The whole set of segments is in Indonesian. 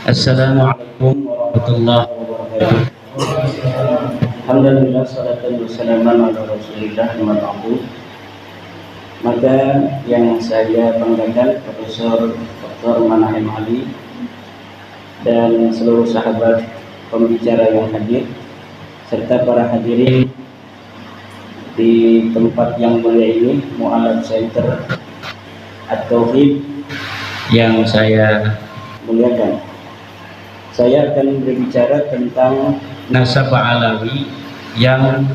Assalamualaikum warahmatullahi wabarakatuh. Alhamdulillah, salatan wassalamu ala rasulillah ma'abu. Maka yang saya banggakan Profesor Dr. Manahem Ali dan seluruh sahabat pembicara yang hadir serta para hadirin di tempat yang mulia ini, Mu'alaf Center At-Tauhid yang saya muliakan. Saya akan berbicara tentang nasab alawi yang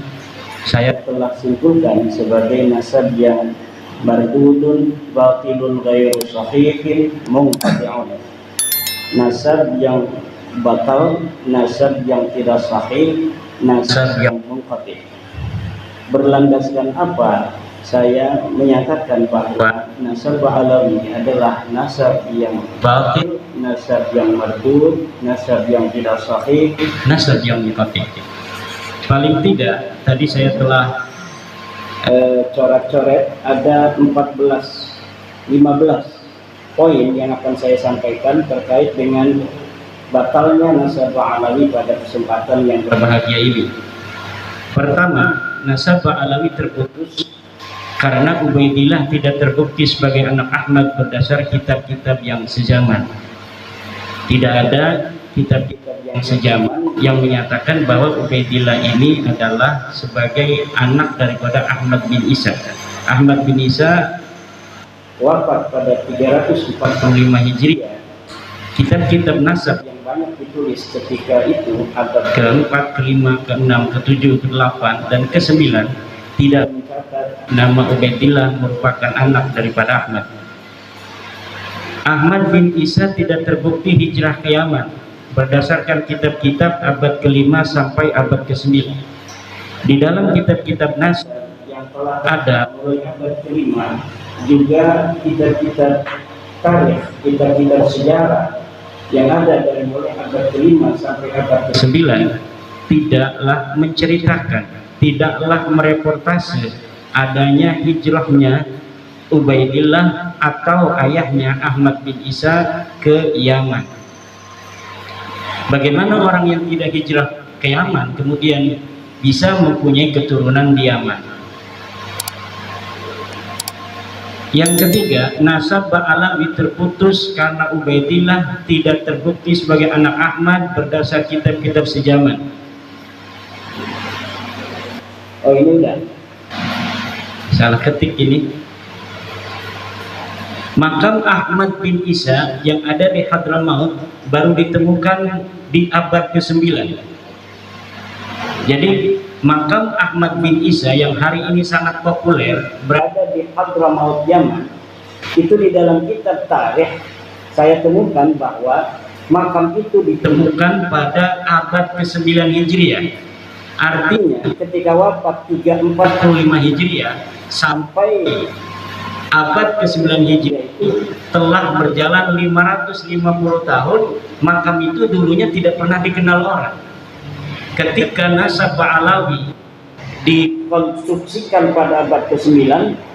saya telah simpulkan sebagai nasab yang mardudun batilun ghairu sahihin munqati'un. Nasab yang batal, nasab yang tidak sahih, nasab yang munqati'. Berlandaskan apa saya menyatakan bahwa nasab alawi adalah nasab yang batil, nasab yang mardud, nasab yang tidak sahih, nasab yang munqati'. Paling tidak tadi saya telah coret-coret ada 15 poin yang akan saya sampaikan terkait dengan batalnya nasab alawi pada kesempatan yang berbahagia ini. Pertama, nasab alawi terputus karena Ubaidillah tidak terbukti sebagai anak Ahmad berdasar kitab-kitab yang sezaman. Tidak ada kitab-kitab yang sezaman yang menyatakan bahwa Ubaidillah ini adalah sebagai anak daripada Ahmad bin Isa. Ahmad bin Isa wafat pada 345 Hijriah. Kitab-kitab nasab yang banyak ditulis ketika itu abad ke-4, ke-5, ke-6, ke-7, ke-8 dan ke-9 tidak mencatat nama Ubaidillah merupakan anak daripada Ahmad. Ahmad bin Isa tidak terbukti hijrah ke Yaman berdasarkan kitab-kitab abad ke-5 sampai abad ke-9. Di dalam kitab-kitab nasab yang telah ada mulai abad ke-5 juga kitab-kitab tarikh, kitab-kitab sejarah yang ada dari mulai abad ke-5 sampai abad ke-9 tidaklah menceritakan, tidaklah mereportase adanya hijrahnya Ubaidillah atau ayahnya Ahmad bin Isa ke Yaman. Bagaimana orang yang tidak hijrah ke Yaman kemudian bisa mempunyai keturunan di Yaman? Yang ketiga, nasab alawi terputus karena Ubaidillah tidak terbukti sebagai anak Ahmad berdasar kitab-kitab sejaman. Oh, ini udah salah ketik ini. Makam Ahmad bin Isa yang ada di Hadramaut baru ditemukan di abad ke-9. Jadi makam Ahmad bin Isa yang hari ini sangat populer berada di Hadramaut Yaman, itu di dalam kitab tarikh saya temukan bahwa makam itu ditemukan pada abad ke-9 Hijriah. Artinya ketika wafat 345 Hijriah sampai abad ke-9 Hijriah itu telah berjalan 550 tahun. Makam itu dulunya tidak pernah dikenal orang. Ketika nasab alawi dikonstruksikan pada abad ke-9,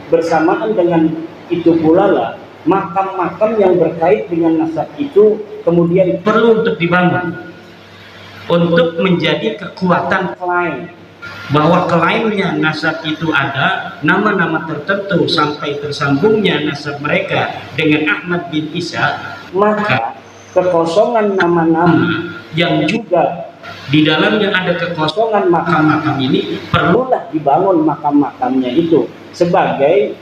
bersamaan dengan itu pula lah makam-makam yang berkait dengan nasab itu kemudian perlu untuk dibangun untuk menjadi kekuatan klaim bahwa klaimnya nasab itu ada nama-nama tertentu sampai tersambungnya nasab mereka dengan Ahmad bin Isa. Maka kekosongan nama-nama yang juga di dalamnya ada kekosongan makam-makam ini perlulah dibangun makam-makamnya itu sebagai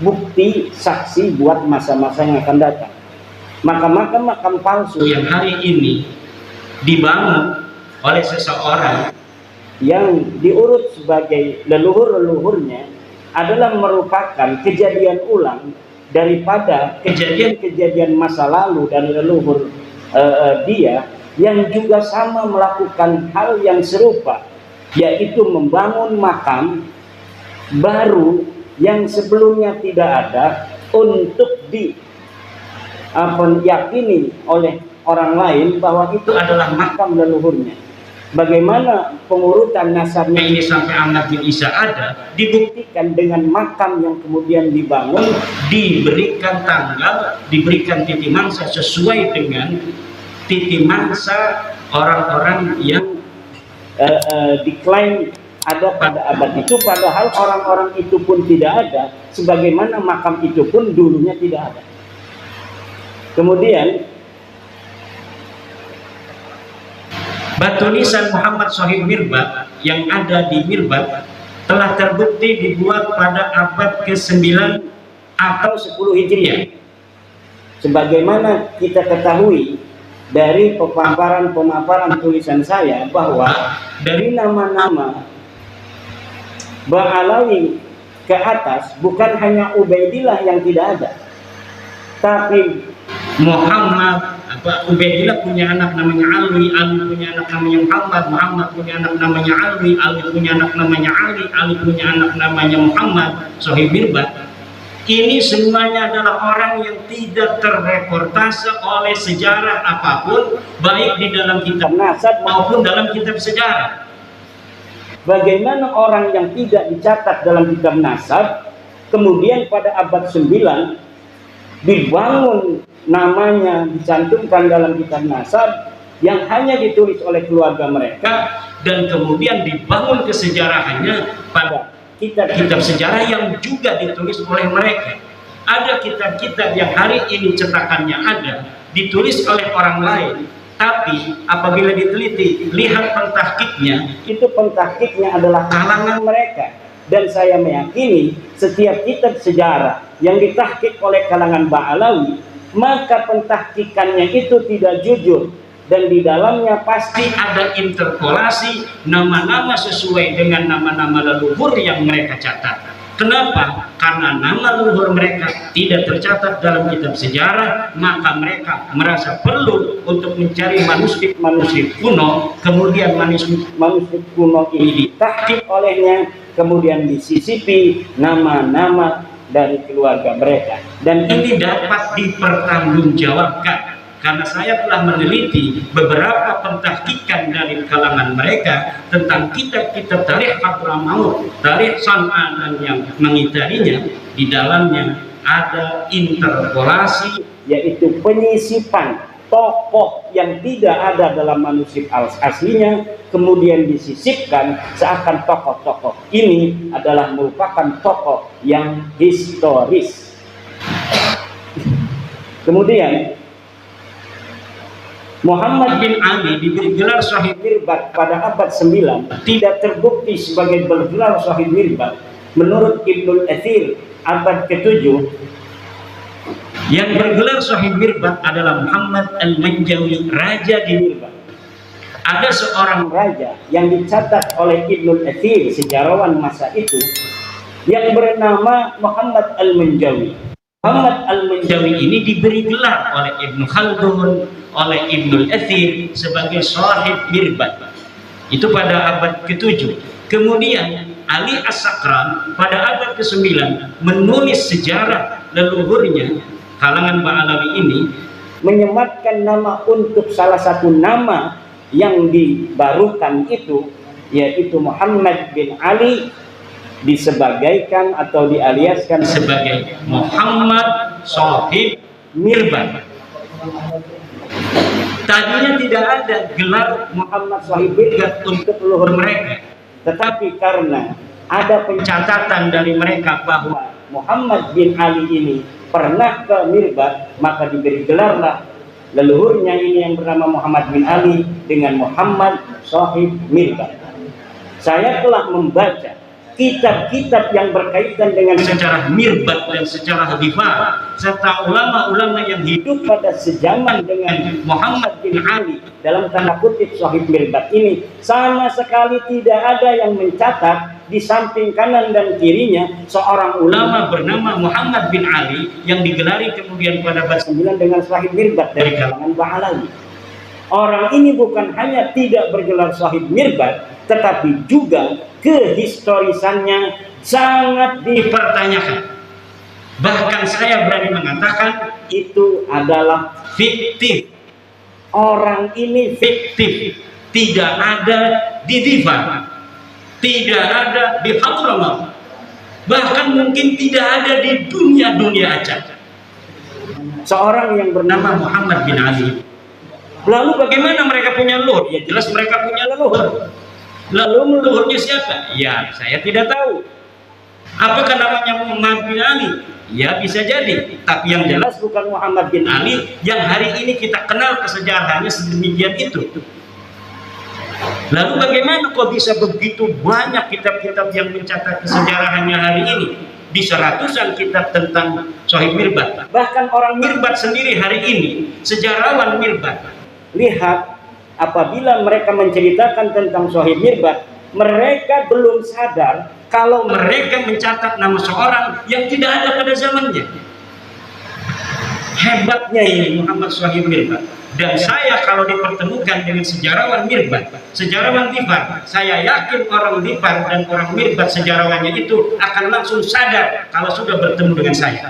bukti saksi buat masa-masa yang akan datang. Makam-makam palsu yang hari ini dibangun oleh seseorang yang diurut sebagai leluhur-leluhurnya adalah merupakan kejadian ulang daripada kejadian-kejadian masa lalu dan leluhur dia yang juga sama melakukan hal yang serupa, yaitu membangun makam baru yang sebelumnya tidak ada untuk diyakini oleh orang lain bahwa itu adalah makam leluhurnya. Bagaimana pengurutan nasabnya ini sampai Ahmad bin Isa ada dibuktikan dengan makam yang kemudian dibangun, diberikan tanggal, diberikan titik mangsa sesuai dengan titi mangsa orang-orang yang diklaim ada pada abad itu, padahal orang-orang itu pun tidak ada, sebagaimana makam itu pun dulunya tidak ada. Kemudian batu nisan Muhammad Shahid Mirbad yang ada di Mirbad telah terbukti dibuat pada abad ke-9 atau 10 Hijriah. Sebagaimana kita ketahui dari pemaparan tulisan saya bahwa dari nama-nama Ba'alawi ke atas bukan hanya Ubaidillah yang tidak ada, tapi Muhammad, Ubaidillah punya anak namanya Ali, Ali punya anak namanya Muhammad, Muhammad punya anak namanya Ali, Ali punya anak namanya Ali, Ali punya anak namanya Muhammad Shahid Mirbad. Ini semuanya adalah orang yang tidak terreportase oleh sejarah apapun, baik di dalam kitab nasab maupun dalam kitab sejarah. Bagaimana orang yang tidak dicatat dalam kitab nasab, kemudian pada abad 9 dibangun namanya, dicantumkan dalam kitab nasab yang hanya ditulis oleh keluarga mereka, dan kemudian dibangun kesejarahannya pada kitab-kitab sejarah yang juga ditulis oleh mereka. Ada kitab-kitab yang hari ini cetakannya ada, ditulis oleh orang lain, tapi apabila diteliti, lihat pentahkiknya, itu pentahkiknya adalah kalangan mereka. Dan saya meyakini setiap kitab sejarah yang ditahkik oleh kalangan Ba'alawi, maka pentahkikannya itu tidak jujur, dan di dalamnya pasti ada interpolasi nama-nama sesuai dengan nama-nama leluhur yang mereka catat. Kenapa? Karena nama leluhur mereka tidak tercatat dalam kitab sejarah, maka mereka merasa perlu untuk mencari manuskrip kuno, kemudian manuskrip kuno ini ditahkik olehnya, kemudian disisipi nama-nama dari keluarga mereka, dan ini dapat dipertanggungjawabkan. Karena saya telah meneliti beberapa pentahkikan dari kalangan mereka tentang kitab-kitab tarikh Hadramaut, tarikh San'a dan yang mengitarinya. Di dalamnya ada interpolasi, yaitu penyisipan tokoh yang tidak ada dalam manuskrip aslinya, kemudian disisipkan seakan tokoh-tokoh ini adalah merupakan tokoh yang historis. Kemudian Muhammad bin Ali diberi gelar Shahid Mirbad pada abad 9 tidak terbukti sebagai bergelar Shahid Mirbad. Menurut Ibnul Athir abad ke-7, yang bergelar Shahid Mirbad adalah Muhammad Al-Manjawi, raja di Mirbad. Ada seorang raja yang dicatat oleh Ibnul Athir, sejarawan masa itu, yang bernama Muhammad Al-Manjawi. Muhammad Al-Manjawi ini diberi gelar oleh Ibnu Khaldun, oleh Ibnul Athir sebagai Shahid Mirbad. Itu pada abad ke-7. Kemudian Ali As-Sakran pada abad ke-9 menulis sejarah leluhurnya, kalangan Ba'alawi ini, menyematkan nama untuk salah satu nama yang dibarukan itu, yaitu Muhammad bin Ali, disebagaikan atau dialiaskan sebagai Muhammad Shahid Mirbad. Tadinya tidak ada gelar Muhammad Shahid Mirbad untuk leluhur mereka, tetapi karena ada pencatatan dari mereka bahwa Muhammad bin Ali ini pernah ke Mirbad, maka diberi gelarlah leluhurnya ini yang bernama Muhammad bin Ali dengan Muhammad Shahid Mirbad. Saya telah membaca kitab-kitab yang berkaitan dengan sejarah Mirbad dan sejarah Hifar, serta ulama-ulama yang hidup pada sejaman dengan Muhammad bin Ali dalam tanda kutip Shahid Mirbad ini, sama sekali tidak ada yang mencatat di samping kanan dan kirinya seorang ulama bernama Muhammad bin Ali yang digelari kemudian pada abad 9 dengan Shahid Mirbad dari kalangan Ba'alawi. Orang ini bukan hanya tidak bergelar Shahid Mirbad, tetapi juga kehistorisannya sangat dipertanyakan. Bahkan saya berani mengatakan itu adalah fiktif. Orang ini fiktif, tidak ada di Difar, tidak ada di Hadramaut, bahkan mungkin tidak ada di dunia acak. Seorang yang bernama Muhammad bin Ali Lalu bagaimana mereka punya leluhur? Ya jelas mereka punya leluhur. Lalu leluhurnya siapa? Ya saya tidak tahu. Apakah namanya Muhammad bin Ali? Ya bisa jadi. Tapi yang jelas bukan Muhammad bin Ali yang hari ini kita kenal kesejarahannya sedemikian itu. Lalu bagaimana kok bisa begitu banyak kitab-kitab yang mencatat kesejarahannya hari ini? Bisa ratusan kitab tentang Sohib Mirbat. Bahkan orang Mirbat sendiri hari ini, sejarawan Mirbat, lihat apabila mereka menceritakan tentang Sohib Mirbat, mereka belum sadar kalau mereka mencatat nama seorang yang tidak ada pada zamannya. Hebatnya ini Muhammad Sohib Mirbat. Dan saya kalau dipertemukan dengan sejarawan Mirbat, sejarawan Difar, saya yakin orang Difar dan orang Mirbat sejarawannya itu akan langsung sadar kalau sudah bertemu dengan saya.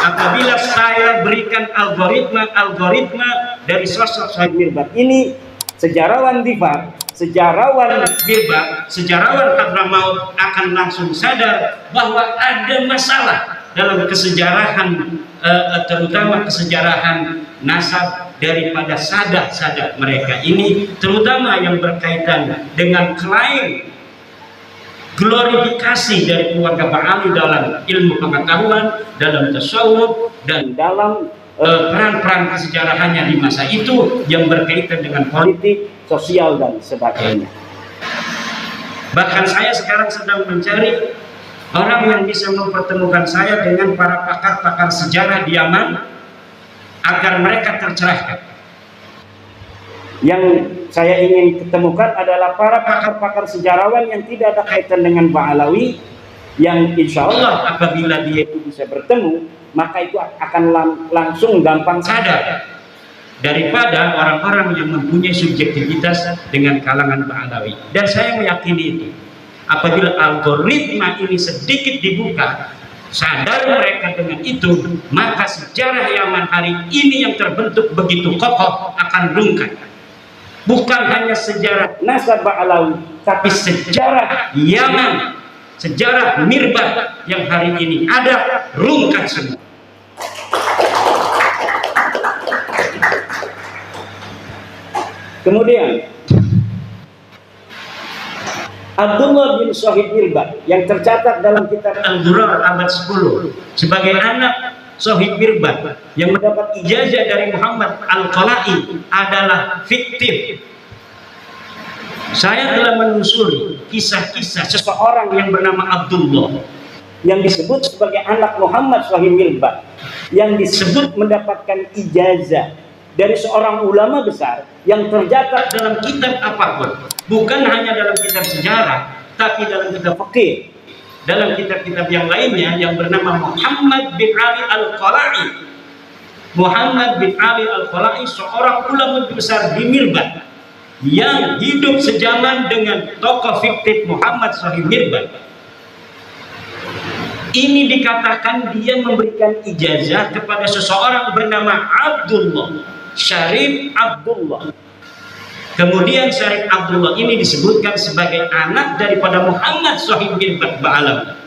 Apabila saya berikan algoritma dari sosok Sohib Mirbat ini, sejarawan Difar, sejarawan Mirbat, sejarawan Hadramaut akan langsung sadar bahwa ada masalah dalam kesejarahan, terutama kesejarahan nasab daripada sadat-sadat mereka ini, terutama yang berkaitan dengan klaim glorifikasi dari keluarga Ba'ali dalam ilmu pengetahuan, dalam tasawuf, dan dalam peran-peran kesejarahannya di masa itu yang berkaitan dengan politik, sosial, dan sebagainya. Bahkan saya sekarang sedang mencari orang yang bisa mempertemukan saya dengan para pakar-pakar sejarah di Yaman agar mereka tercerahkan. Yang saya ingin ketemukan adalah para pakar-pakar sejarawan yang tidak ada kaitan dengan Ba'alawi, yang insya Allah apabila dia itu bisa bertemu, maka itu akan langsung gampang sadar daripada orang-orang yang mempunyai subjektivitas dengan kalangan Ba'alawi. Dan saya meyakini itu. Apabila algoritma ini sedikit dibuka, sadar mereka dengan itu, maka sejarah Yaman hari ini yang terbentuk begitu kokoh akan rungkat. Bukan hanya sejarah nasab Ba'alawi, tapi sejarah Yaman, sejarah Mirbat yang hari ini ada, rungkat semua. Kemudian Abdullah bin Sohib Mirbat yang tercatat dalam kitab Al-Durar abad 10 sebagai anak Sohib Mirbat yang mendapat ijazah dari Muhammad Al-Qala'i adalah fiktif. Saya telah menelusuri kisah-kisah seseorang yang bernama Abdullah yang disebut sebagai anak Muhammad Sohib Mirbat, yang disebut mendapatkan ijazah dari seorang ulama besar yang tercatat dalam kitab apapun, bukan hanya dalam kitab sejarah, tapi dalam kitab fikih, dalam kitab-kitab yang lainnya, yang bernama Muhammad bin Ali Al-Qala'i. Muhammad bin Ali Al-Qala'i seorang ulama besar di Mirbat yang hidup sejaman dengan tokoh fiktif Muhammad Sohib Mirbat. Ini dikatakan dia memberikan ijazah kepada seseorang bernama Abdullah Syarif Abdullah. Kemudian Syarif Abdullah ini disebutkan sebagai anak daripada Muhammad Sohib Mirbat Ba'alawi.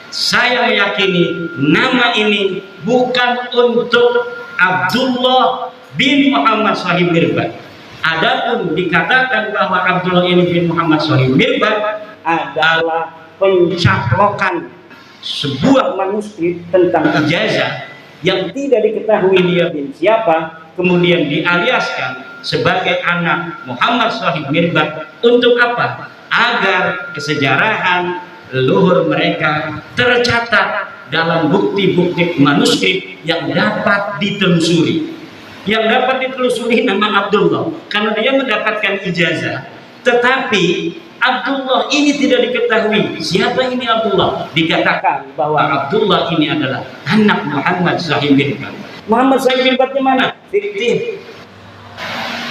Saya meyakini nama ini bukan untuk Abdullah bin Muhammad Sohib Mirbat. Adapun dikatakan bahwa Abdullah ini bin Muhammad Sohib Mirbat adalah pencaplokan sebuah manuskrip tentang ijazah yang tidak diketahui dia bin siapa, kemudian dialiaskan sebagai anak Muhammad Sohib Mirbat. Untuk apa? Agar kesejarahan leluhur mereka tercatat dalam bukti-bukti manuskrip yang dapat ditelusuri. Yang dapat ditelusuri nama Abdullah karena dia mendapatkan ijazah, tetapi Abdullah ini tidak diketahui siapa ini Abdullah. Dikatakan bahwa Abdullah ini adalah anak Muhammad Sohib Mirbat. Muhammad Sohib Mirbatnya mana? Fiktif.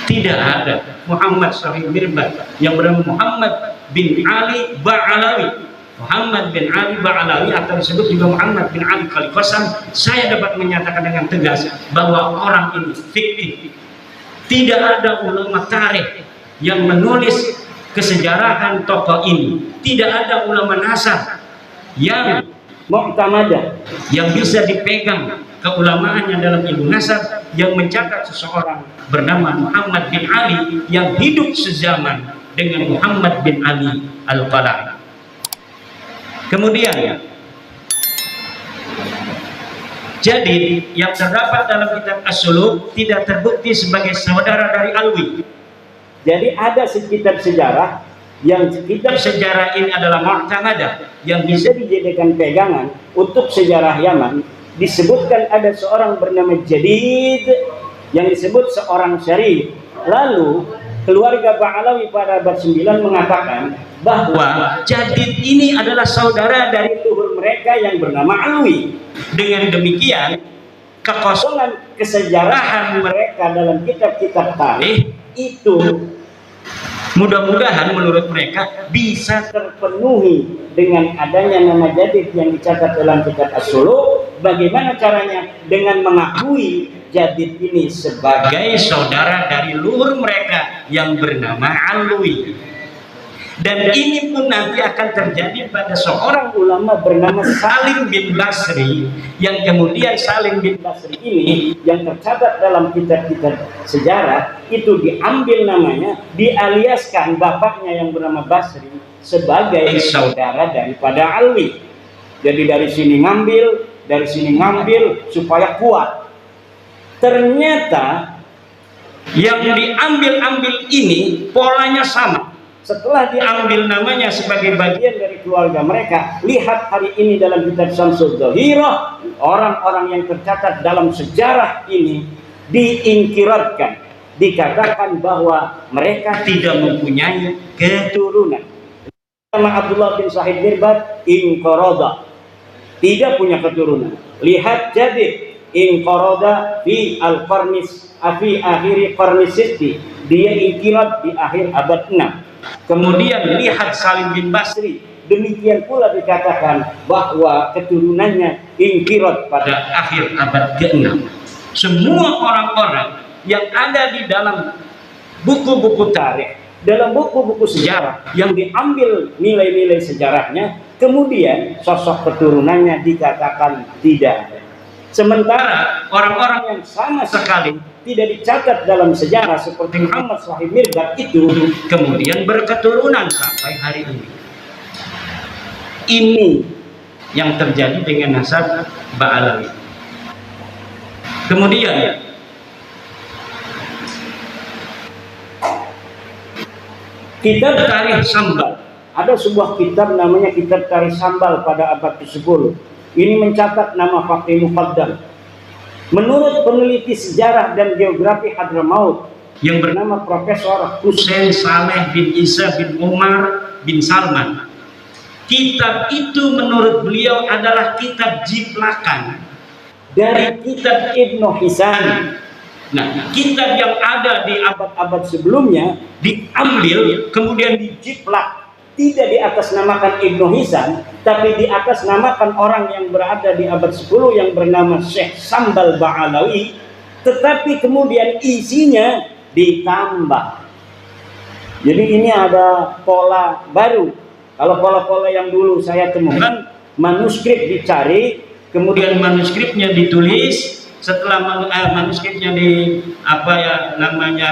Tidak ada Muhammad Sohib Mirbat yang bernama Muhammad bin Ali Ba'alawi. Muhammad bin Ali Ba'alawi atau disebut juga Muhammad bin Ali Khalifasam. Saya dapat menyatakan dengan tegas bahwa orang ini fiktif. Tidak ada ulama tarikh yang menulis kesejarahan tokoh ini. Tidak ada ulama nasab yang mu'tamadah yang bisa dipegang keulamaannya dalam ilmu nasab, yang mencatat seseorang bernama Muhammad bin Ali yang hidup sezaman dengan Muhammad bin Ali Al-Qala'i. Kemudian jadi yang terdapat dalam kitab As-Suluk tidak terbukti sebagai saudara dari Alwi. Jadi ada kitab sejarah yang kitab sejarah ini adalah mu'tamadah yang bisa dijadikan pegangan untuk sejarah Yaman. Disebutkan ada seorang bernama Jadid yang disebut seorang syarif. Lalu keluarga Ba'alawi pada abad 9 mengatakan bahwa Jadid ini adalah saudara dari leluhur mereka yang bernama Alwi. Dengan demikian, kekosongan kesejarahan mereka dalam kitab-kitab tarikh itu mudah-mudahan menurut mereka bisa terpenuhi dengan adanya nama Jadid yang dicatat dalam kitab As-Suluk. Bagaimana caranya? Dengan mengakui Jadid ini sebagai saudara dari leluhur mereka yang bernama Alwi. Dan ini pun nanti akan terjadi pada seorang ulama bernama Salim bin Basri, yang kemudian Salim bin Basri ini yang tercatat dalam kitab-kitab sejarah itu diambil namanya, dialiaskan bapaknya yang bernama Basri sebagai saudara daripada Alwi. Jadi dari sini ngambil supaya kuat. Ternyata yang diambil ini polanya sama. Setelah diambil namanya sebagai bagian dari keluarga mereka, lihat hari ini dalam kitab Syamsul Dhahirah, orang-orang yang tercatat dalam sejarah ini diingkiratkan, dikatakan bahwa mereka tidak mempunyai keturunan. Nama Abdullah bin Sahid Mirbat inqarada, tidak punya keturunan. Lihat Jadid inqarada fi al-qarnis fi akhir qarnis sitti, dia ingkirat di akhir abad 6. Kemudian lihat Salim bin Basri, demikian pula dikatakan bahwa keturunannya ingkirat pada akhir abad ke-6. Semua orang-orang yang ada di dalam buku-buku tarikh, dalam buku-buku sejarah yang diambil nilai-nilai sejarahnya, kemudian sosok keturunannya dikatakan tidak ada. Sementara orang-orang yang sama sekali tidak dicatat dalam sejarah seperti Muhammad Sahib Mirbat itu kemudian berketurunan sampai hari ini. Ini yang terjadi dengan nasab Ba'alawi. Kemudian kitab Tarikh Sambal, ada sebuah kitab namanya kitab Tarikh Sambal pada abad ke-10. Ini mencatat nama Faqih Muqaddam. Menurut peneliti sejarah dan geografi Hadramaut yang bernama Profesor Hussein Saleh bin Isa bin Umar bin Salman, kitab itu menurut beliau adalah kitab jiplakan dari kitab Ibnu Hisan. Nah, kitab yang ada di abad-abad sebelumnya diambil kemudian dijiplak, tidak di atas namakan Ibnu Hisan, tapi di atas namakan orang yang berada di abad 10 yang bernama Syekh Sambal Ba'alawi, tetapi kemudian isinya ditambah. Jadi ini ada pola baru. Kalau pola-pola yang dulu saya temukan, manuskrip dicari, kemudian manuskripnya ditulis, setelah manuskripnya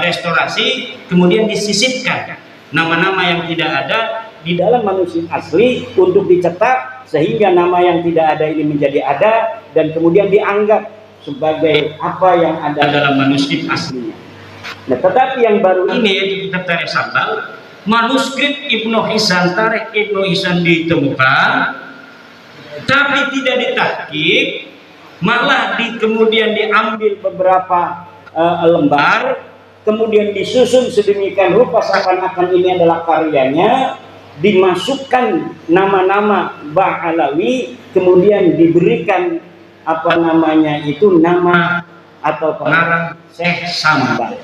restorasi, kemudian disisipkan nama-nama yang tidak ada di dalam manuskrip asli untuk dicetak, sehingga nama yang tidak ada ini menjadi ada dan kemudian dianggap sebagai apa yang ada dalam manuskrip aslinya. Nah, tetapi yang baru ini di kitab Tarikh Sambal, manuskrip Ibnu Hisan, Tarikh Ibnu Hisan ditemukan, tapi tidak ditahqiq, malah kemudian diambil beberapa lembar, kemudian disusun sedemikian rupa seakan-akan ini adalah karyanya, dimasukkan nama-nama Ba'alawi, kemudian diberikan nama atau pengarang Syekh Sambal.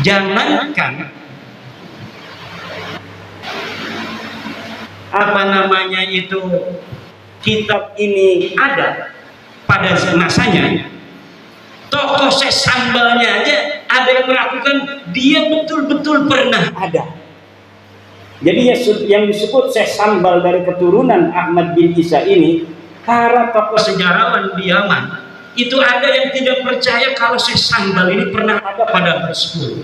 Jangankan kitab ini ada pada masanya, tokoh Syekh Sambalnya aja ada yang melakukan, dia betul-betul pernah ada. Jadi yang disebut Syekh Sambal dari keturunan Ahmad bin Isa ini, para tokoh sejarawan di Yaman itu ada yang tidak percaya kalau Syekh Sambal ini pernah ada pada abad 10.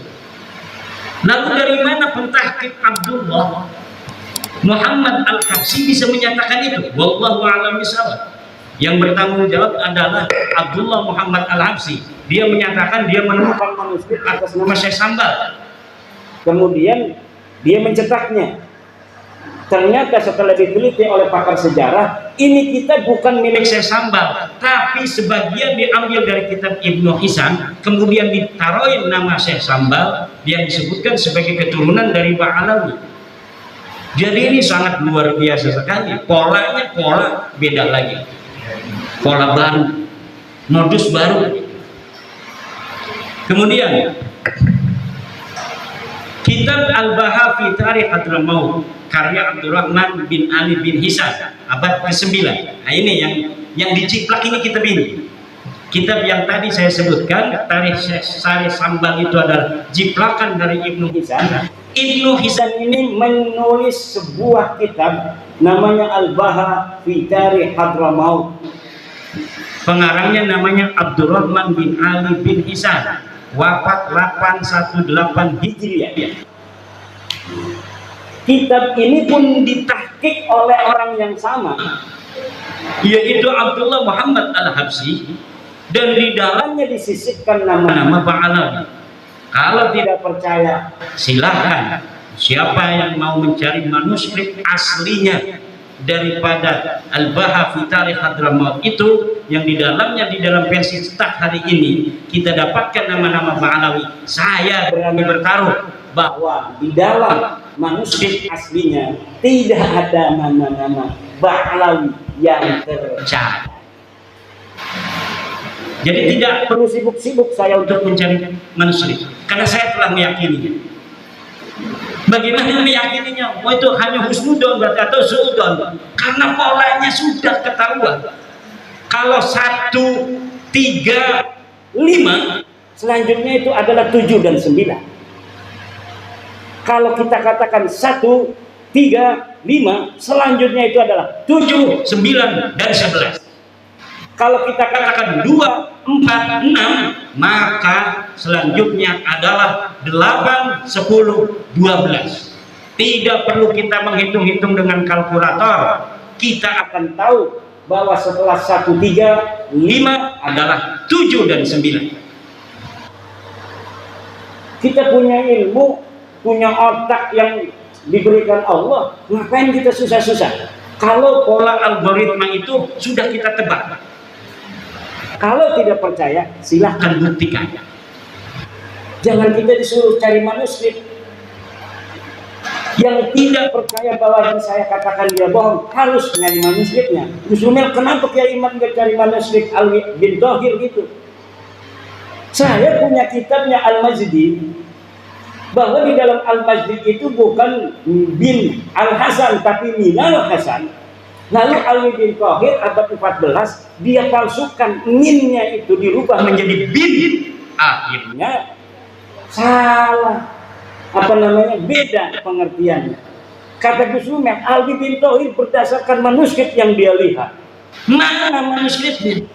Lalu dari mana pentahqiq Abdullah Muhammad Al-Habsyi bisa menyatakan itu? Wallahu a'lam bishawab. Yang bertanggung jawab adalah Abdullah Muhammad Al-Habsyi. Dia menyatakan dia menemukan manuskrip atas nama Syekh Sambal. Kemudian dia mencetaknya. Ternyata setelah diteliti oleh pakar sejarah, ini kitab bukan milik Syekh Sambal, tapi sebagian diambil dari kitab Ibnu Hisan, kemudian ditaruhin nama Syekh Sambal yang disebutkan sebagai keturunan dari Ba'alawi. Jadi ini sangat luar biasa sekali. Polanya pola beda lagi, pola baru, modus baru. Kemudian kitab Al-Baha fi Tarikh Hadramaut karya Abdurrahman bin Ali bin Hisan abad ke-9. Nah ini yang diciplak ini kitab ini. Kitab yang tadi saya sebutkan Tarikh Syekh Sambal itu adalah ciplakan dari Ibnu Hisan. Ibnu Hisan ini menulis sebuah kitab namanya Al-Baha fi Tarikh Hadramaut. Pengarangnya namanya Abdurrahman bin Ali bin Hisan, wafat 818 Hijriah. Kitab ini pun ditahqiq oleh orang yang sama, yaitu Abdullah Muhammad Al-Habsyi, dan di dalamnya disisipkan nama-nama Ba'alawi. Kalau tidak percaya, silahkan. Siapa yang mau mencari manuskrip aslinya daripada Al-Baha fi Tarikh Hadramaut itu, yang di dalamnya, di dalam versi cetak hari ini kita dapatkan nama-nama Ba'alawi. Saya berani bertaruh bahwa di dalam manuskrip aslinya tidak ada nama-nama Ba'alawi yang tercatat. Jadi tidak perlu sibuk-sibuk saya untuk mencari manuskrip, karena saya telah meyakini. Bagaimana meyakininya? Oh, itu hanya husnudon atau suudon, karena polanya sudah ketahuan. Kalau 1, 3, 5, selanjutnya itu adalah 7 dan 9. Kalau kita katakan 1, 3, 5, selanjutnya itu adalah 7, 9, dan 11. Kalau kita katakan 2, 4, 6, maka selanjutnya adalah 8, 10, 12. Tidak perlu kita menghitung-hitung dengan kalkulator. Kita akan tahu bahwa setelah 1, 3, 5 adalah 7 dan 9. Kita punya ilmu, punya otak yang diberikan Allah, ngapain kita susah-susah? Kalau pola algoritma itu sudah kita tebak. Kalau tidak percaya, silahkan buktikan. Jangan kita disuruh cari manuskrip. Yang tidak percaya bahwa yang saya katakan dia bohong, harus nyari manuskripnya. Gus Rumel, kenapa Kiai Imam nggak cari manuskrip Alwi bin Thohir gitu? Saya punya kitabnya Al-Majdi, bahwa di dalam Al-Majdi itu bukan bin Al-Hasan, tapi Minal Hasan. Lalu Alwi bin Thohir abad 14 dia palsukan, minnya itu dirubah menjadi bin, akhirnya salah, beda pengertiannya. Kata Gus Rumel, Alwi bin Thohir berdasarkan manuskrip yang dia lihat. Mana manuskripnya?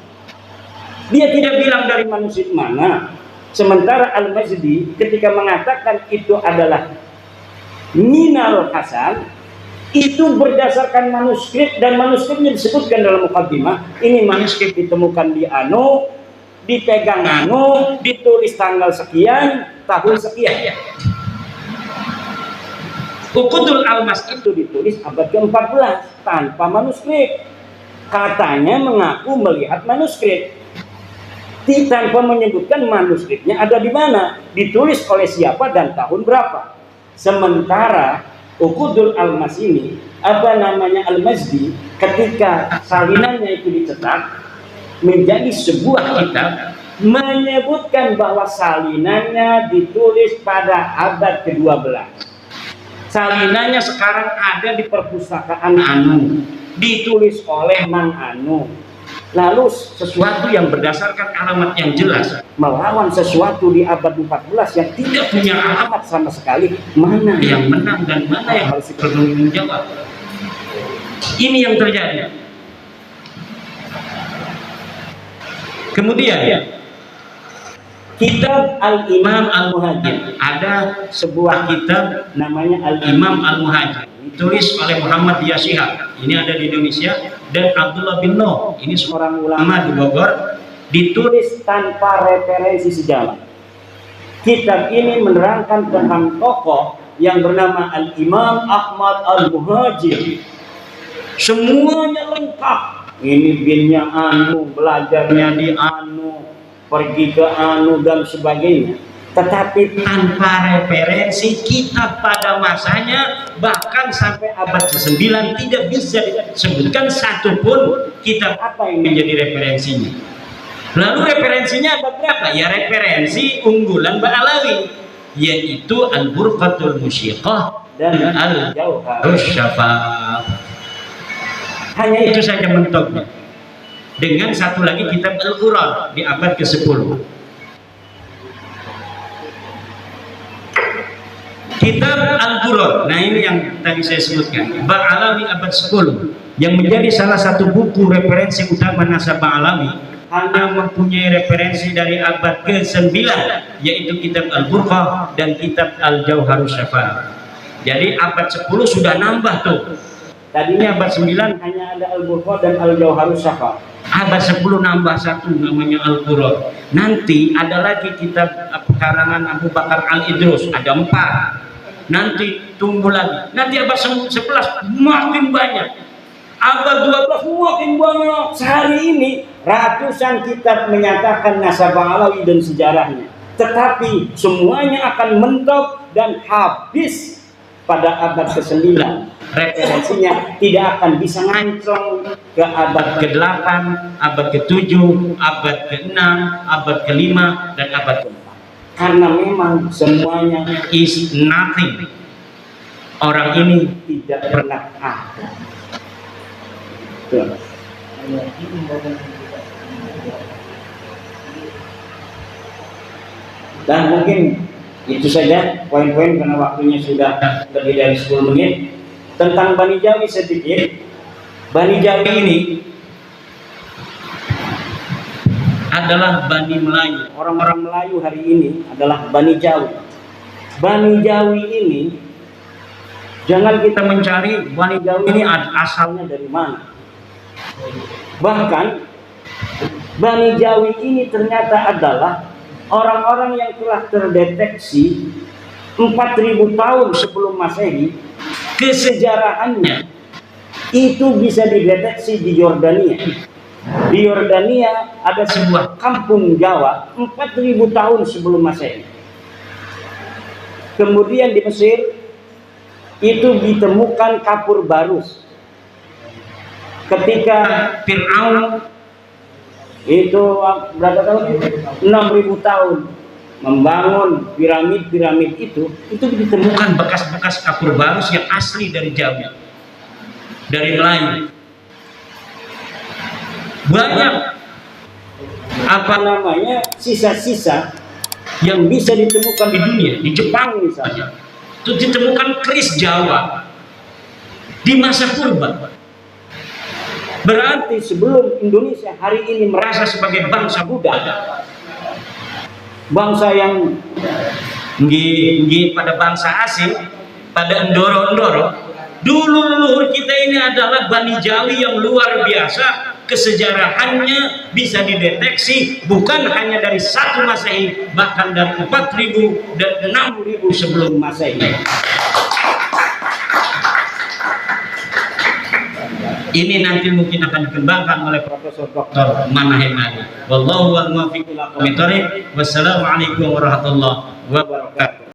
Dia tidak bilang dari manuskrip mana. Sementara Al-Majdi ketika mengatakan itu adalah Minal Hasan, itu berdasarkan manuskrip, dan manuskripnya disebutkan dalam mukaddimah. Ini manuskrip ditemukan di Anu, dipegang Anu, ditulis tanggal sekian, tahun sekian. Uqudul Almas itu ditulis abad ke-14 tanpa manuskrip. Katanya mengaku melihat manuskrip, tanpa menyebutkan manuskripnya ada di mana, ditulis oleh siapa dan tahun berapa. Sementara Uqudul Almas ini, Al-Majdi, ketika salinannya itu dicetak menjadi sebuah kitab, menyebutkan bahwa salinannya ditulis pada abad ke-12. Salinannya sekarang ada di perpustakaan Anu, ditulis oleh Mang Anu. Lalu sesuatu yang berdasarkan alamat yang jelas melawan sesuatu di abad 14 yang tidak punya alamat sama sekali, mana yang menang dan mana yang harus bertanggung jawab? Ini yang terjadi. Kemudian kitab Al-Imam Al-Muhajir, ada sebuah kitab namanya Al-Imam Al-Muhajir, ditulis oleh Muhammad Yashihab, ini ada di Indonesia, dan Abdullah bin Noh, ini seorang ulama di Bogor, ditulis tanpa referensi sejarah. Kitab ini menerangkan tentang tokoh yang bernama Al-Imam Ahmad Al-Muhajir. Semuanya lengkap. Ini binnya anu, belajarnya di anu, pergi ke anu dan sebagainya. Tetapi tanpa referensi kitab pada masanya, bahkan sampai abad ke-9 tidak bisa disebutkan satupun kitab apa yang menjadi referensinya. Lalu referensinya apa berapa? Ya referensi unggulan Ba'alawi, yaitu Al-Burqatul Musyiqah dan Al-Jauharus Syafaf. Hanya itu saja mentoknya. Dengan satu lagi kitab Al-Quran di abad ke-10. Kitab Al-Quran, nah ini yang tadi saya sebutkan, Ba'alawi abad 10, yang menjadi salah satu buku referensi utama nasab Ba'alawi, hanya mempunyai referensi dari abad ke-9, yaitu kitab Al-Burqah dan kitab Al-Jauharus Syafaf. Jadi abad 10 sudah nambah tuh. Tadinya abad 9 hanya ada Al-Burqah dan Al-Jauharus Syafaf. Abad 10 nambah satu namanya Al-Quran. Nanti ada lagi kitab karangan Abu Bakar Al-Idrus, ada 4. Nanti tunggu lagi. Nanti abad 11 makin banyak. Abad 12 makin banyak. Sehari ini ratusan kitab menyatakan nasab Ba'alawi dan sejarahnya. Tetapi semuanya akan mentok dan habis pada abad ke-9. Referensinya tidak akan bisa ngancong ke abad ke-8, abad ke-7, abad ke-6, abad ke-5, dan abad ke-4. Karena memang semuanya is nothing. Orang ini tidak pernah ada. Dan mungkin itu saja poin-poin karena waktunya sudah lebih dari 10 menit. Tentang Bani Jawi sedikit. Bani Jawi ini adalah Bani Melayu. Orang-orang Melayu hari ini adalah Bani Jawi. Bani Jawi ini, jangan kita mencari Bani Jawi ini asalnya dari mana. Bahkan Bani Jawi ini ternyata adalah orang-orang yang telah terdeteksi 4.000 tahun sebelum Masehi. Kesejarahannya itu bisa dideteksi di Yordania. Di Yordania ada sebuah kampung Jawa 4.000 tahun sebelum Masehi. Kemudian di Mesir itu ditemukan kapur barus. Ketika Fir'aun itu berapa tahun? 6.000 tahun membangun piramid-piramid itu ditemukan bekas-bekas kapur barus yang asli dari Jawa, dari Melayu. Banyak sisa-sisa yang bisa ditemukan di dunia. Di Jepang misalnya itu ditemukan keris Jawa di masa purba. Berarti sebelum Indonesia hari ini merasa sebagai bangsa Buddha, bangsa yang pada bangsa asing, pada endoro-endoro, dulu leluhur kita ini adalah Bani Jawi yang luar biasa. Kesejarahannya bisa dideteksi bukan hanya dari 1 Masehi, bahkan dari 4.000 dan 6.000 sebelum Masehi. Ini nanti mungkin akan dikembangkan oleh Profesor Dr. Manahem Ali. Wallahu wal muwaffiq ila aqwamit thoriq. Wassalamualaikum warahmatullahi wabarakatuh.